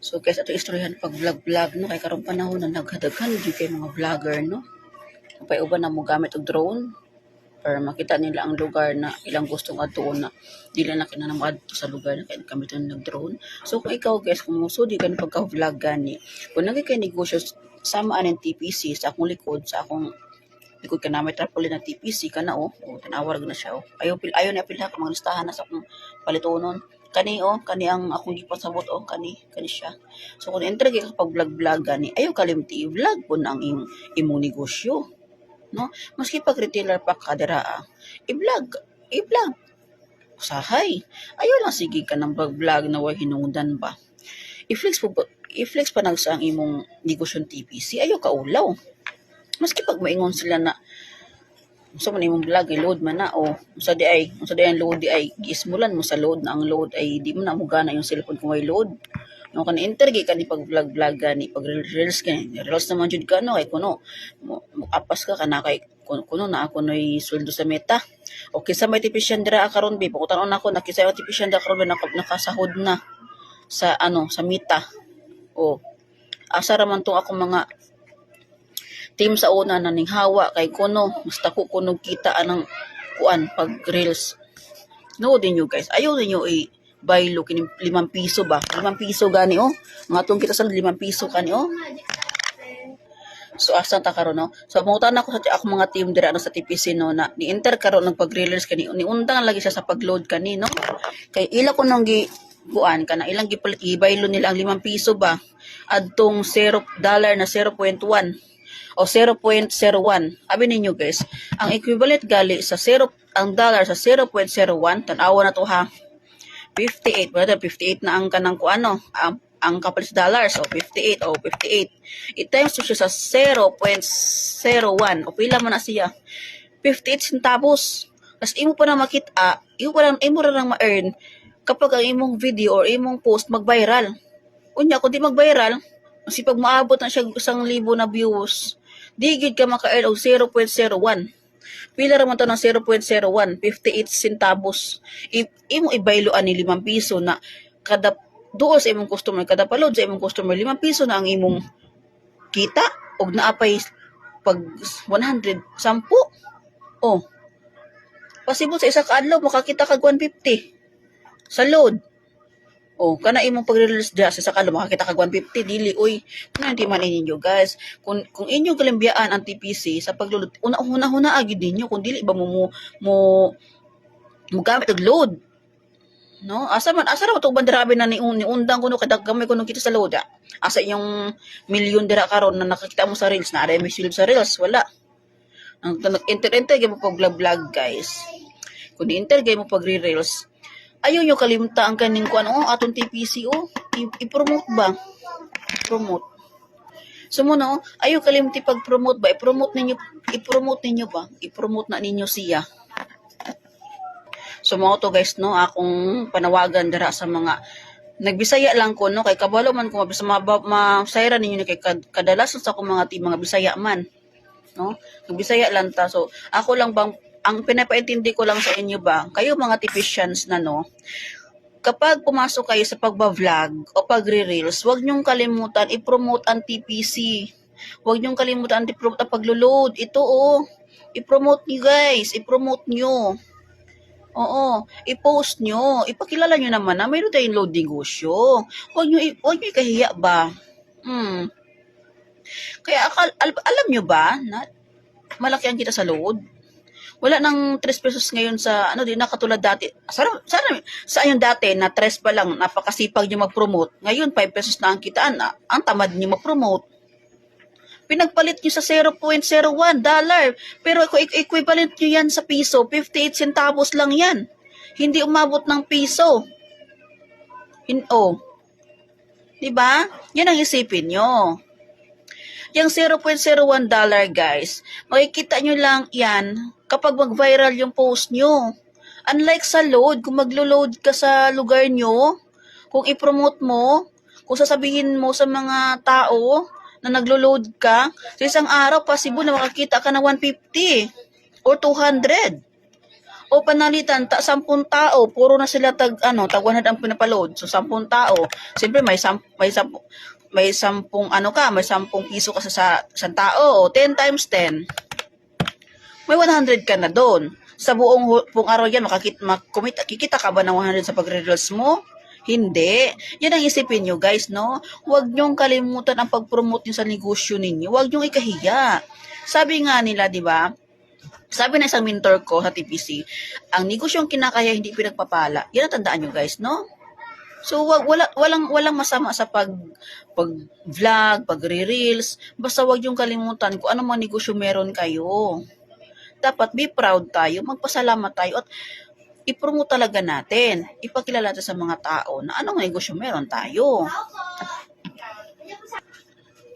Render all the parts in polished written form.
So guys, ato istoryahan pag vlog-vlog no kay karong panahon na nagdaghan gyud kay mga vlogger no. Kapay uban na mo gamit og drone para makita nila ang lugar na ilang gustong adtuon na dili na kinahanglan moadto sa lugar na kay gamiton ng drone. So kung ikaw guys, kung musudi ka pagka-vlog gani, kung nagay kay negosyo sama aning TPC sa akong likod, sa akong likod ka na may tarpaulin na TPC ka na tinawag na siya Ayaw na pilha ka mga listahan na sa akong palitonon. Kani ang akong gipasabot kani siya. So kung enter ka pag vlog-vlog gani, ayaw kalimti i-vlog po na ang imong negosyo. No? Maski pag retailer pa ka dira, i-vlog. Usahay. Ayaw lang sige ka ng vlog na way hinungdan ba. I-flex pa nag sa ang imong negosyo TPC, ayaw ka ulaw. Maski pag maingon sila na so man imong vlog i-load man na unsa di ang load di ay giismulan mo sa load na ang load ay di mo na mo gana yung cellphone kung may load no kan enter gi kani pag vlog gani pag reels naman jud ka no kay kuno mo apas ka kana kay kuno na ako noy sweldo sa Meta okay sa may tipisyan dira karon bi pakutan ako nakisa yung tipisyan dira karon nakasahod na sa sa Meta asa ra man tong akong mga team sa una na ning hawa kay kuno mas dako kuno kita anang kuan pag reels no din you guys ayaw ninyo baylo kini 5 piso ba 5 piso gani mga tong kita sa 5 piso kani so asa ta karon no so mangutan ako sa ako mga team dira sa TPC no na ni enter karon ng pag reels kani ni undang lagi siya sa pagload kani no kay ila ko nang gi kuan kana ilang gipalit ibaylo nila ang 5 piso ba adtong $0 na 0.1 o 0.01. Abi ninyo guys, ang equivalent gali sa ang dollar sa 0.01, tanawa na to ha. 58, wala 58 na ang kanang kuano, ang kapalit sa dollar, so 58 I-times to siya sa 0.01 o pila man na siya. 58 centavos. Tapos imo pa na makita, imo ra nang ma-earn kapag ang imong video or imong post mag-viral. Unya kung di mag-viral, kasi pag maabot na siya 1,000 na views, di gid ka maka-earn og 0.01. Pila ra man to ng 0.01, 58 centavos. Imo ibayloan ni 5 piso na kada duol sa imong customer, kada palod sa imong customer 5 piso na ang imong kita og naapay pag 100 sampu. Pasibot sa isa ka adlaw makakita kag 150 sa load. Kana imong pagre-release diha sa sakalo makakita kag 150 dili kuno hindi man ninyo guys kung inyong kalimbiyaan ang TPC sa paglulod una agid ninyo kung dili ba mo gamit og load no asa ra to banderabe na ni undang kuno kadaggamay kuno kita sa load asa yung milyon dira karon na nakakita mo sa reels na ara may silb sa reels wala ang enter gyud mo pag vlog guys kung enter gyud mo pag reels ayaw nyo kalimta ang kaning kuan atong TPC i-promote ba? Promote. So muna ayaw kalimti pag-promote ba? I-promote ninyo ba? I-promote na ninyo siya. So mga to guys no, akong panawagan dara sa mga nagbisaya lang ko no kay kabalo man ko masayra ninyo kay kadalasan sa akong mga mga Bisaya man. No? Nagbisaya lang ta. So ako lang bang ang pinapaintindi ko lang sa inyo ba, kayo mga tipicians na no, kapag pumasok kayo sa pagba-vlog o pagre-reels, huwag niyong kalimutan i-promote ang TPC. Huwag niyong kalimutan i-promote ang paglo-load. Ito i-promote niyo guys, i-promote niyo. I-post niyo. Ipakilala niyo naman na mayroon tayong load negosyo. Huwag niyo ikahiya ba? Kaya alam niyo ba na malaki ang kita sa load? Wala nang 3 pesos ngayon sa di na katulad dati. Sana sa ayun dati na 3 pa lang napakasipag niyo mag-promote. Ngayon 5 pesos na ang kitaan. Ang tamad niyo mag-promote. Pinagpalit niyo sa 0.01 dollar. Pero equivalent niyo yan sa piso, 58 centavos lang yan. Hindi umabot ng piso. Diba? Yan ang isipin niyo. Yung 0.01 dollar guys, makikita nyo lang yan kapag mag-viral yung post nyo. Unlike sa load, kung maglo-load ka sa lugar nyo, kung i-promote mo, kung sasabihin mo sa mga tao na naglo-load ka, sa isang araw, possible na makakita ka na 150 or 200. O panalitan, 10 tao, puro na sila tag 100 ang pinapaload. So 10 tao, siyempre may 10 piso ka sa isang tao, o 10 times 10, may 100 ka na doon. Sa buong araw yan, kikita ka ba ng 100 sa pagre-reels mo? Hindi. Yan ang isipin nyo, guys, no? Huwag nyong kalimutan ang pag-promote nyo sa negosyo ninyo. Huwag nyong ikahiya. Sabi nga nila, di ba? Sabi na isang mentor ko sa TPC, ang negosyong kinakaya hindi pinagpapala. Yan ang tandaan nyo, guys, no? So walang masama sa pag-vlog, pagre-reels. Basta wag yung kalimutan kung ano mga negosyo meron kayo. Dapat be proud tayo, magpasalamat tayo at i-promote talaga natin. Ipakilala natin sa mga tao na anong negosyo meron tayo.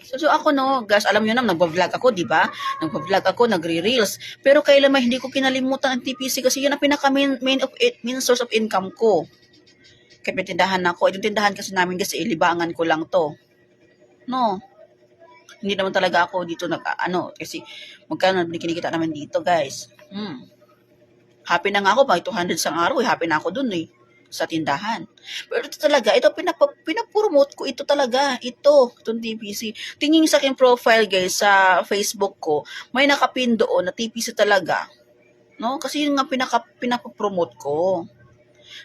So ako guys, alam niyo na, nagba-vlog ako, di ba? Nagba-vlog ako, nagre-reels. Pero kailan hindi ko kinalimutan ang TPC kasi yun ang main source of income ko. Kaya may tindahan ako. Yung tindahan kasi namin kasi ilibangan ko lang to. No. Hindi naman talaga ako dito kasi magkano kinikita naman dito, guys. Happy na nga ako, may 200 sa araw, happy na ako dun sa tindahan. Pero ito talaga, ito pinapromote ko ito talaga, itong TPC. Tingin sa aking profile, guys, sa Facebook ko, may nakapin doon na TPC talaga. No? Kasi yun nga pinapromote ko.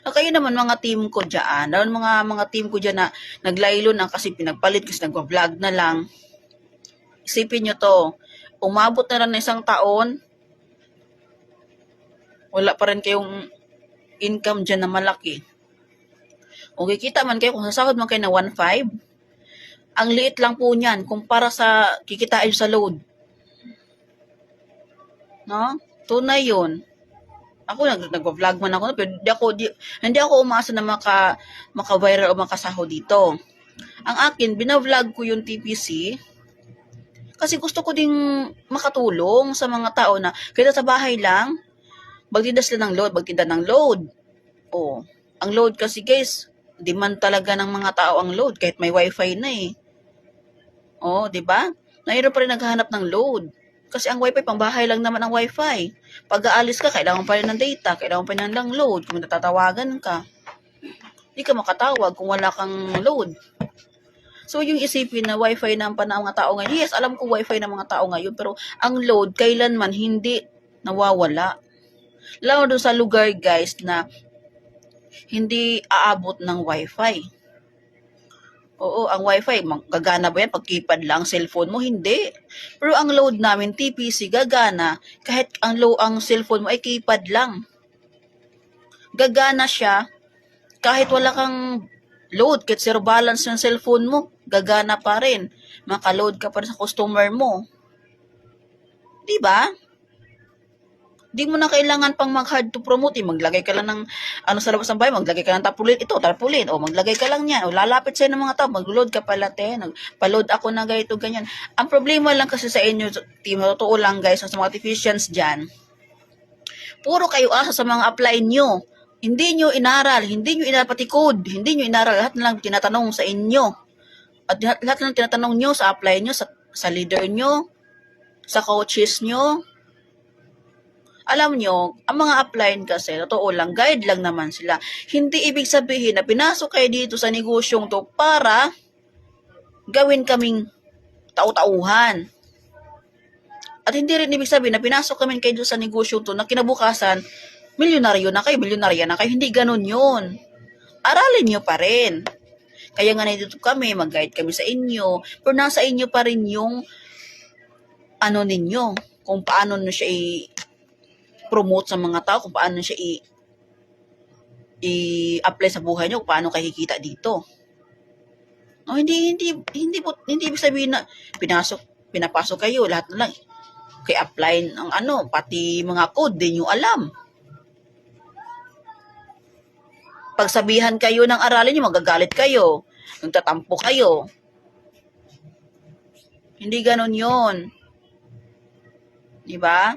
Kayo naman mga team ko diyan, mga team ko diyan na naglaylo na kasi pinagpalit kasi nagwa-vlog na lang. Isipin nyo to, umabot na lang ng isang taon, wala pa rin kayong income dyan na malaki. O kikita man kayo, kung sasahod man kayo na 1.5, ang liit lang po niyan kumpara sa kikitain sa load. No? Tunay yun. Ako nagva-vlog man ako, pero hindi ako umasa na maka-viral o makasahod dito. Ang akin, bina-vlog ko yung TPC kasi gusto ko ding makatulong sa mga tao na kaya sa bahay lang, magtinda sila ng load. Oh, ang load kasi, guys, demand talaga ng mga tao ang load kahit may wifi na Oh, 'di ba? Mayroon pa rin naghahanap ng load. Kasi ang wifi pang bahay lang naman ang wifi. Pag aalis ka, kailangan pa rin ng data, kailangan pa rin ng load kung natatawagan ka. Hindi ka makatawag kung wala kang load. So, yung isipin na wifi ng mga tao ngayon, yes, alam ko wifi ng mga tao ngayon, pero ang load, kailanman hindi nawawala. Lalo doon sa lugar, guys, na hindi aabot ng wifi. Oo, ang wifi, gagana ba yan pag keypad lang, cellphone mo? Hindi. Pero ang load namin, TPC, gagana, kahit ang cellphone mo ay keypad lang. Gagana siya, kahit wala kang load, kahit zero balance yung cellphone mo, gagana pa rin. Maka-load ka pa rin sa customer mo. Diba? Di mo na kailangan pang mag-hard to promote. Maglagay ka lang ng sa labas ng bahay, maglagay ka ng tarpaulin. O maglagay ka lang niyan. O lalapit sa'yo ng mga tao, mag-load ka pala, nagpa-load ako na ganito, ganyan. Ang problema lang kasi sa inyo, team, totoo lang, guys, sa mga technicians dyan, puro kayo asa sa mga apply nyo. Hindi nyo inaral, hindi nyo inapatikod, hindi nyo inaral, lahat na lang tinatanong sa inyo. At lahat na lang tinatanong nyo sa apply nyo, sa leader nyo, sa coaches nyo. Alam nyo, ang mga upline kasi, totoo lang, guide lang naman sila. Hindi ibig sabihin na pinasok kayo dito sa negosyong to para gawin kaming tau-tauhan. At hindi rin ibig sabihin na pinasok kami kayo sa negosyong to na kinabukasan, milyonarya na kayo. Hindi ganun yun. Aralin nyo pa rin. Kaya nga nandito kami, mag-guide kami sa inyo, pero nasa inyo pa rin yung ninyo, kung paano nyo siya promote sa mga tao, kung paano siya i-apply sa buhay niyo, kung paano kayo kikita dito. No, hindi ibig sabihin na pinapasok kayo, lahat na lang kay apply ng pati mga code din niyo alam. Pagsabihan kayo ng aralin niyo, magagalit kayo, nagtatampo kayo. Hindi ganon 'yon. 'Di ba?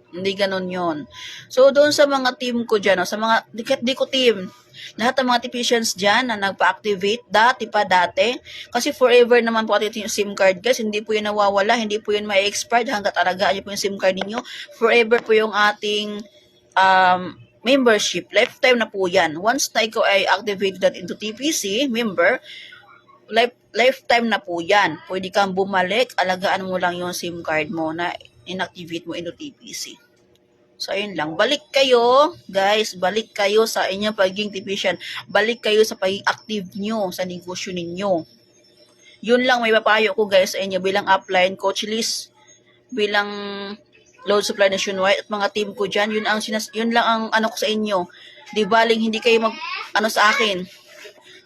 Hindi ganon yon. So, doon sa mga team ko dyan, sa mga, di ko team, Lahat ng mga technicians dyan na nagpa-activate, dati. Kasi forever naman po atin yung SIM card guys. Hindi po yun nawawala, hindi po yun may expired hanggat alagaan nyo po yung SIM card ninyo. Forever po yung ating membership. Lifetime na po yan. Once na ikaw ay activate that into TPC member, lifetime na po yan. Pwede kang bumalik, alagaan mo lang yung SIM card mo na inactivate mo into TPC. So, ayun lang. Balik kayo, guys. Balik kayo sa inyong pagiging technician. Balik kayo sa pagiging active nyo sa negosyo ninyo. Yun lang may papayo ko, guys, sa inyo bilang upline, coach list, bilang load supply nationwide at mga team ko dyan. Yun lang ang ano ko sa inyo. Di baling hindi kayo sa akin.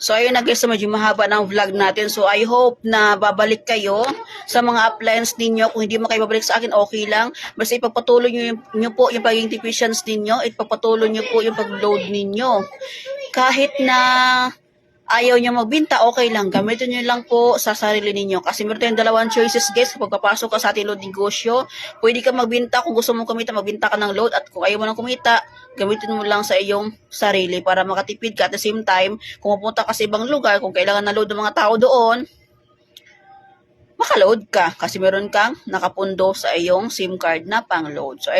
So, ayun na guys, medyo mahaba ng vlog natin. So, I hope na babalik kayo sa mga uplines ninyo. Kung hindi mo kayo babalik sa akin, okay lang. Basta ipagpatuloy nyo po yung pagiging technicians ninyo. Ipagpatuloy nyo po yung pag-load ninyo. Kahit na ayaw nyo magbinta, okay lang. Gamitin nyo lang po sa sarili ninyo. Kasi meron tayong dalawang choices guys. Kapag papasok ka sa ating load negosyo, pwede ka magbinta. Kung gusto mong kumita, magbinta ka ng load. At kung ayaw mo nang kumita, gamitin mo lang sa iyong sarili para makatipid ka. At the same time, kung pupunta ka sa ibang lugar, kung kailangan na load ng mga tao doon, makaload ka. Kasi meron kang nakapundo sa iyong SIM card na pang-load. So,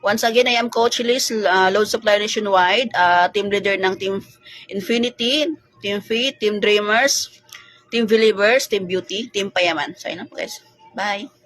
once again, I am Coach Liz, Load Supply Nationwide, team leader ng Team Infinity, Team Fit, Team Dreamers, Team Believers, Team Beauty, Team Payaman. So, ayun na po guys. Bye!